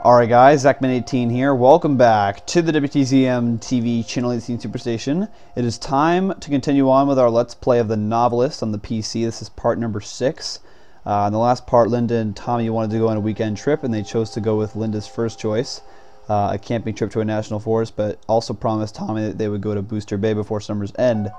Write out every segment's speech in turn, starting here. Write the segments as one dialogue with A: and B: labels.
A: Alright guys, Zachman18 here. Welcome back to the WTZM TV Channel 18 Superstation. It is time to continue on with our Let's Play of the Novelist on the PC. This is part number 6. In the last part, Linda and Tommy wanted to go on a weekend trip, and they chose to go with Linda's first choice, a camping trip to a national forest, but also promised Tommy that they would go to Booster Bay before summer's end.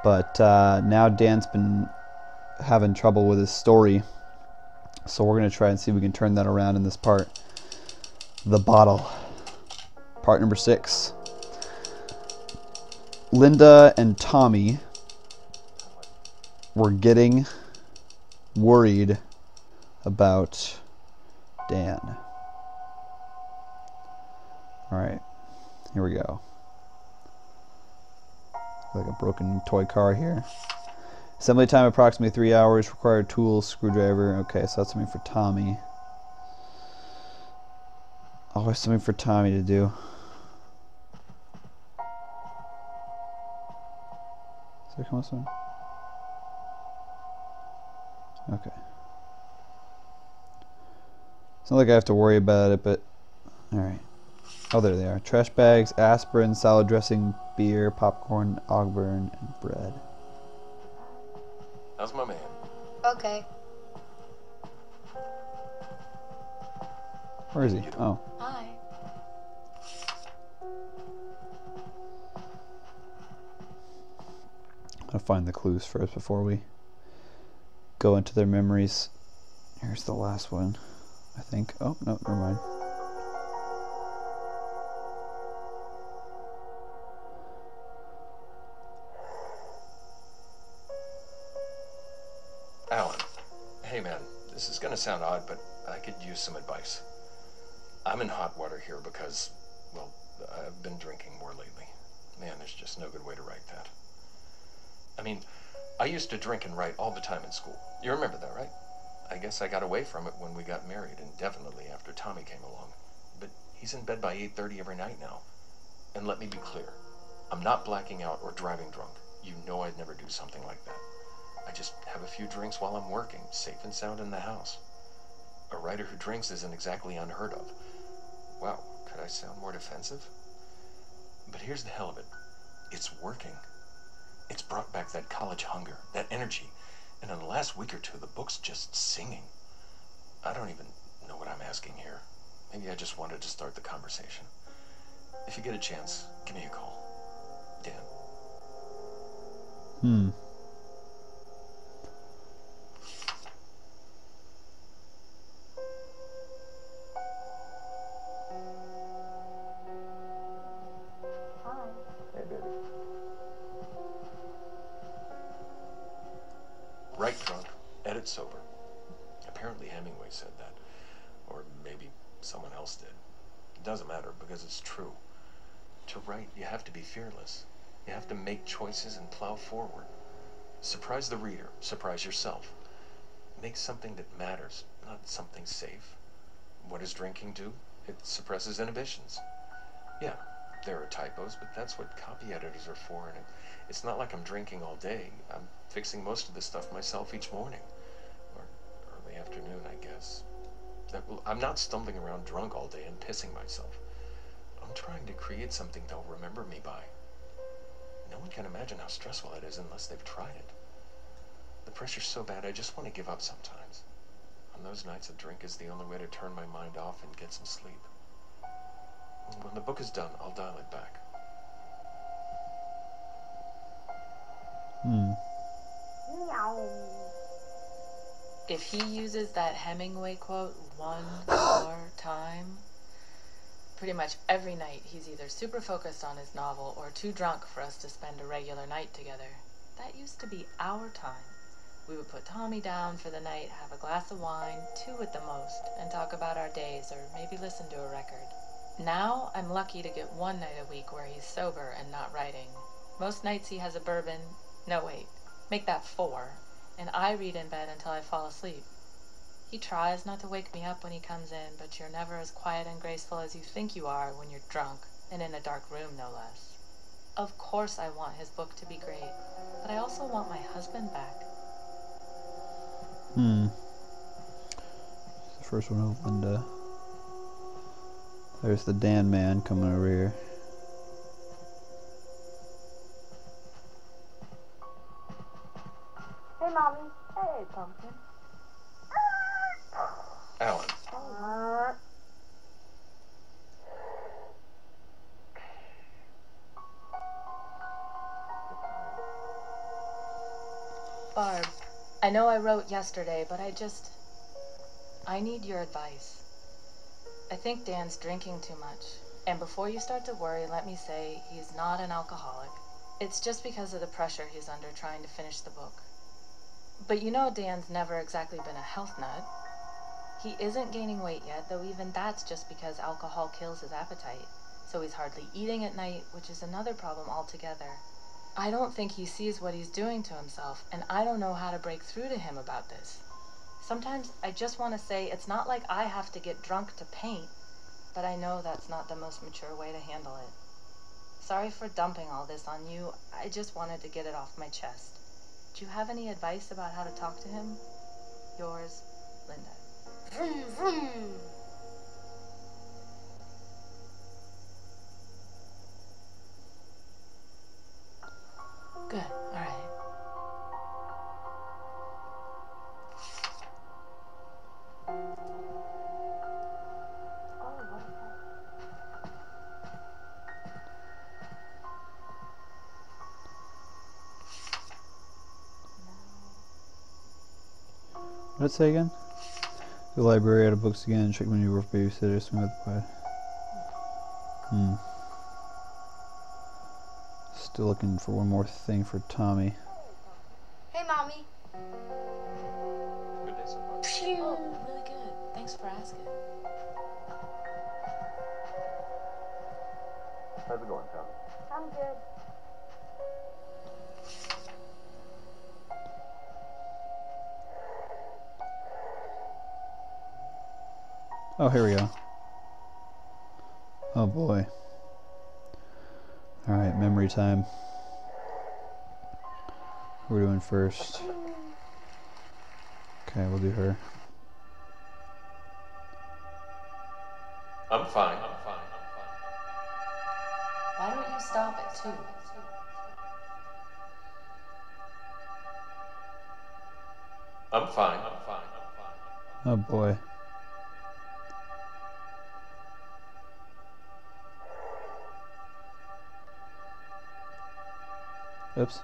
A: But now Dan's been having trouble with his story, so we're going to try and see if we can turn that around in this part. The Bottle, part number 6. Linda and Tommy were getting worried about Dan. Alright, here we go. Like a broken toy car here. Assembly time approximately 3 hours. Required tools, screwdriver. Okay, so that's something for Tommy. Always something for Tommy to do. Is there come soon? Okay. It's not like I have to worry about it, but alright. Oh, there they are. Trash bags, aspirin, salad dressing, beer, popcorn, Ogburn, and bread.
B: How's my man?
C: Okay.
A: Where is he? Oh.
C: Hi.
A: I'm gonna find the clues first before we go into their memories. Here's the last one, I think. Oh, no, never mind.
B: Alan. Hey man, this is gonna sound odd, but I could use some advice. I'm in hot water here because, well, I've been drinking more lately. Man, there's just no good way to write that. I mean, I used to drink and write all the time in school. You remember that, right? I guess I got away from it when we got married, and definitely after Tommy came along. But he's in bed by 8:30 every night now. And let me be clear, I'm not blacking out or driving drunk. You know I'd never do something like that. I just have a few drinks while I'm working, safe and sound in the house. A writer who drinks isn't exactly unheard of. Wow, could I sound more defensive? But here's the hell of it. It's working. It's brought back that college hunger, that energy. And in the last week or two, the book's just singing. I don't even know what I'm asking here. Maybe I just wanted to start the conversation. If you get a chance, give me a call. Dan. Hey, baby. Write drunk, edit sober. Apparently Hemingway said that. Or maybe someone else did. It doesn't matter because it's true. To write, you have to be fearless. You have to make choices and plow forward. Surprise the reader. Surprise yourself. Make something that matters, not something safe. What does drinking do? It suppresses inhibitions. Yeah, there are typos, but that's what copy editors are for, and it's not like I'm drinking all day. I'm fixing most of this stuff myself each morning. Or early afternoon, I guess. I'm not stumbling around drunk all day and pissing myself. I'm trying to create something they'll remember me by. No one can imagine how stressful it is unless they've tried it. The pressure's so bad I just want to give up sometimes. On those nights, a drink is the only way to turn my mind off and get some sleep. When the book is done, I'll dial it back.
C: If he uses that Hemingway quote one more time, pretty much every night he's either super focused on his novel or too drunk for us to spend a regular night together. That used to be our time. We would put Tommy down for the night, have a glass of wine, 2 at the most, and talk about our days or maybe listen to a record. Now, I'm lucky to get 1 night a week where he's sober and not writing. Most nights he has a bourbon. No, wait. Make that 4. And I read in bed until I fall asleep. He tries not to wake me up when he comes in, but you're never as quiet and graceful as you think you are when you're drunk, and in a dark room, no less. Of course I want his book to be great, but I also want my husband back.
A: The first one of Linda. There's the Dan man coming over here.
C: Hey, Mommy. Hey, Pumpkin.
B: Alan.
C: Barb, I know I wrote yesterday, but I need your advice. I think Dan's drinking too much. And before you start to worry, let me say he's not an alcoholic. It's just because of the pressure he's under trying to finish the book. But you know Dan's never exactly been a health nut. He isn't gaining weight yet, though even that's just because alcohol kills his appetite. So he's hardly eating at night, which is another problem altogether. I don't think he sees what he's doing to himself, and I don't know how to break through to him about this. Sometimes I just want to say it's not like I have to get drunk to paint, but I know that's not the most mature way to handle it. Sorry for dumping all this on you. I just wanted to get it off my chest. Do you have any advice about how to talk to him? Yours, Linda.
D: Vroom, vroom.
C: Good, all right.
A: What did it say again? The library out of books again. Check when you work babysitter. Swing with the quiet. Still looking for one more thing for Tommy.
D: Hey, Mommy.
B: Good day so far.
C: Oh, really good. Thanks for asking.
B: How's it going, Tommy?
D: I'm good.
A: Oh, here we go. Oh boy. Alright, memory time. Who are we doing first? Okay, we'll do her.
B: I'm fine.
C: Why don't you stop at 2?
B: I'm fine.
A: Oh boy. Oops.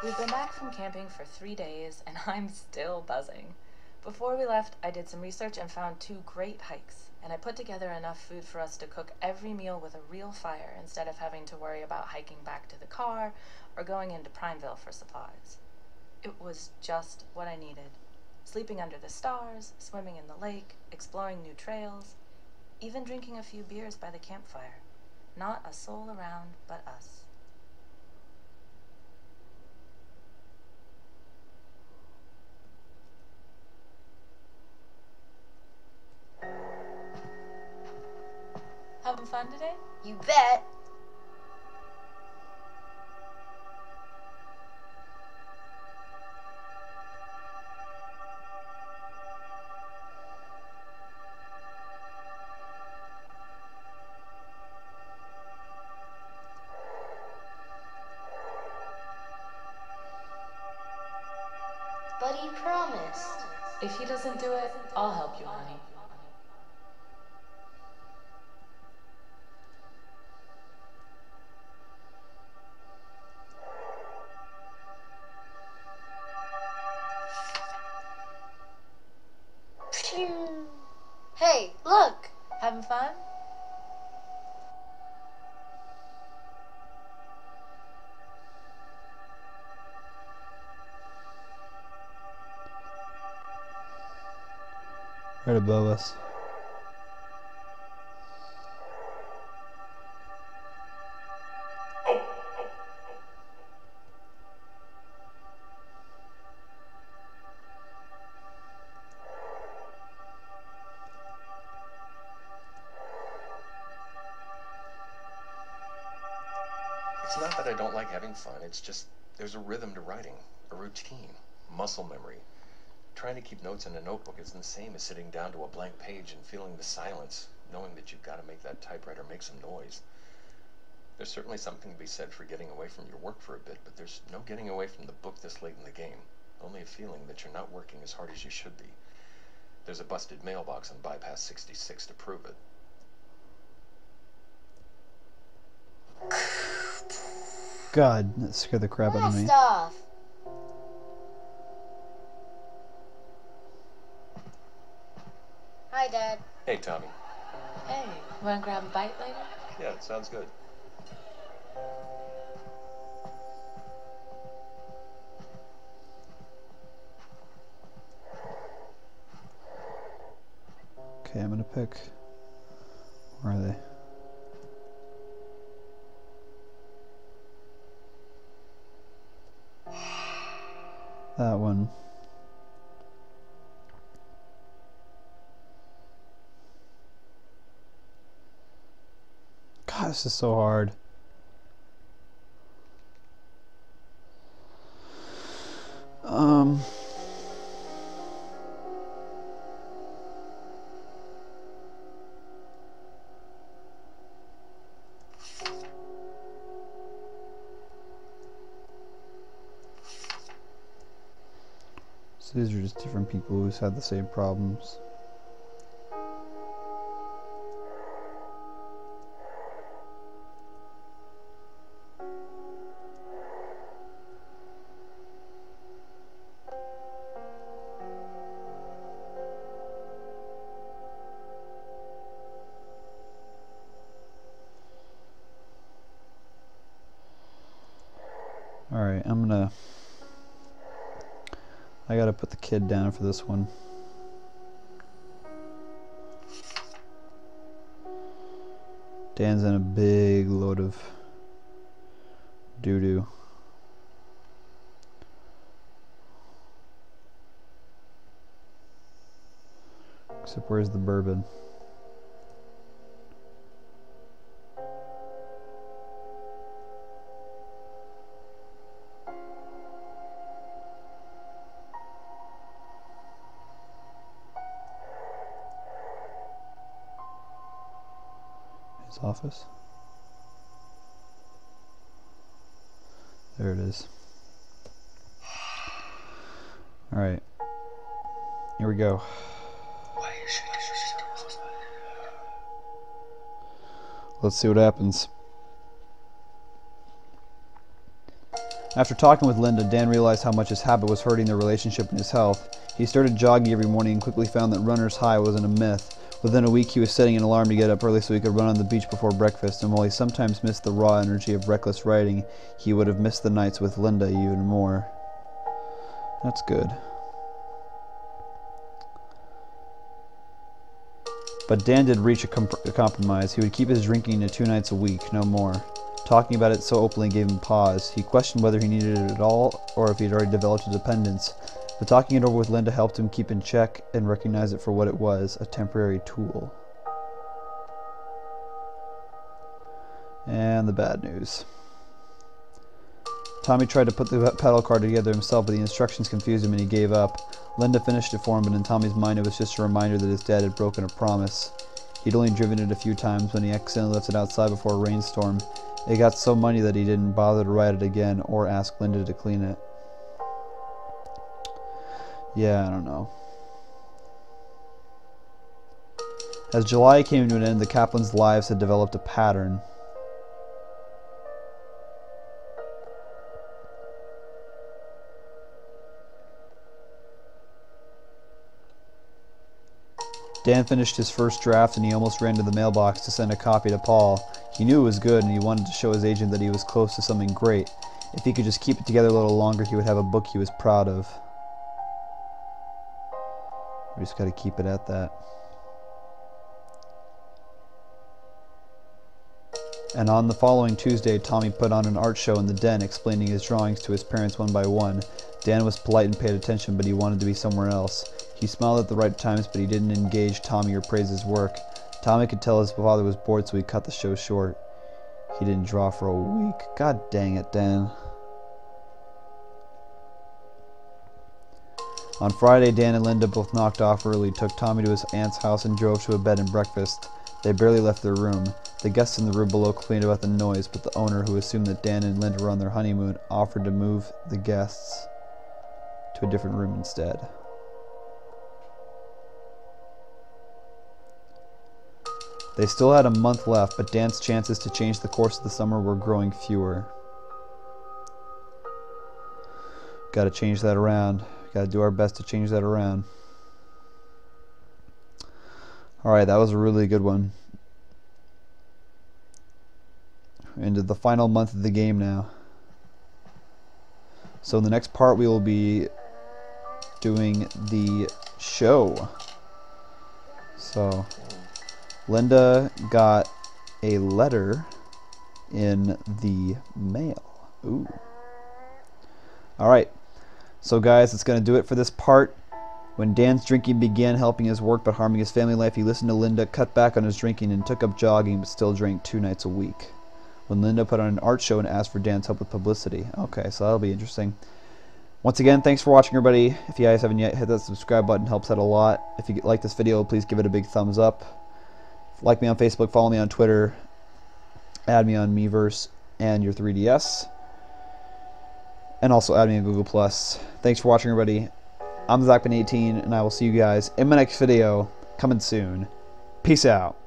C: We've been back from camping for 3 days, and I'm still buzzing. Before we left, I did some research and found 2 great hikes, and I put together enough food for us to cook every meal with a real fire instead of having to worry about hiking back to the car or going into Primeville for supplies. It was just what I needed. Sleeping under the stars, swimming in the lake, exploring new trails, even drinking a few beers by the campfire. Not a soul around but us. Having fun today?
D: You bet. But he promised.
C: If he doesn't do it, I'll help you, honey.
D: Phew. Hey, look.
C: Having fun?
A: Right above us.
B: It's not that I don't like having fun. It's just there's a rhythm to writing. a routine, muscle memory. Trying to keep notes in a notebook isn't the same as sitting down to a blank page and feeling the silence, knowing that you've got to make that typewriter make some noise. There's certainly something to be said for getting away from your work for a bit, but there's no getting away from the book this late in the game. Only a feeling that you're not working as hard as you should be. There's a busted mailbox on bypass 66 to prove it.
A: God, that scared the crap out of me.
D: Blast off. Hi, Dad.
B: Hey, Tommy.
C: Hey, wanna grab a bite later?
B: Yeah, it sounds good.
A: Okay, I'm gonna pick. Where are they? That one. God, this is so hard. So these are just different people who's had the same problems. Alright, I gotta put the kid down for this one. Dan's in a big load of doo-doo. Except where's the bourbon? Office. There it is. All right, here we go. Let's see what happens. After talking with Linda, Dan realized how much his habit was hurting their relationship and his health. He started jogging every morning and quickly found that runner's high wasn't a myth. Within a week, he was setting an alarm to get up early so he could run on the beach before breakfast, and while he sometimes missed the raw energy of reckless riding, he would have missed the nights with Linda even more. That's good. But Dan did reach a compromise. He would keep his drinking to 2 nights a week, no more. Talking about it so openly gave him pause. He questioned whether he needed it at all, or if he had already developed a dependence. But talking it over with Linda helped him keep in check and recognize it for what it was, a temporary tool. And the bad news. Tommy tried to put the pedal car together himself, but the instructions confused him and he gave up. Linda finished it for him, but in Tommy's mind it was just a reminder that his dad had broken a promise. He'd only driven it a few times when he accidentally left it outside before a rainstorm. It got so muddy that he didn't bother to ride it again or ask Linda to clean it. Yeah, I don't know. As July came to an end, the Kaplans' lives had developed a pattern. Dan finished his first draft and he almost ran to the mailbox to send a copy to Paul. He knew it was good and he wanted to show his agent that he was close to something great. If he could just keep it together a little longer, he would have a book he was proud of. We just got to keep it at that. And on the following Tuesday, Tommy put on an art show in the den, explaining his drawings to his parents one by one. Dan was polite and paid attention, but he wanted to be somewhere else. He smiled at the right times, but he didn't engage Tommy or praise his work. Tommy could tell his father was bored, so he cut the show short. He didn't draw for a week. God dang it, Dan. On Friday, Dan and Linda both knocked off early, took Tommy to his aunt's house, and drove to a bed and breakfast. They barely left their room. The guests in the room below complained about the noise, but the owner, who assumed that Dan and Linda were on their honeymoon, offered to move the guests to a different room instead. They still had a month left, but Dan's chances to change the course of the summer were growing fewer. Got to change that around. Got to do our best to change that around. Alright, that was a really good one. Into the final month of the game now. So in the next part we will be doing the show. So Linda got a letter in the mail. Ooh. Alright. So guys, that's going to do it for this part. When Dan's drinking began helping his work but harming his family life, he listened to Linda, cut back on his drinking, and took up jogging but still drank 2 nights a week. When Linda put on an art show and asked for Dan's help with publicity. Okay, so that'll be interesting. Once again, thanks for watching, everybody. If you guys haven't yet, hit that subscribe button. It helps out a lot. If you like this video, please give it a big thumbs up. Like me on Facebook, follow me on Twitter, add me on MIIVERSE and your 3DS. And also add me on Google+. Thanks for watching, everybody. I'm Zachman18, and I will see you guys in my next video, coming soon. Peace out.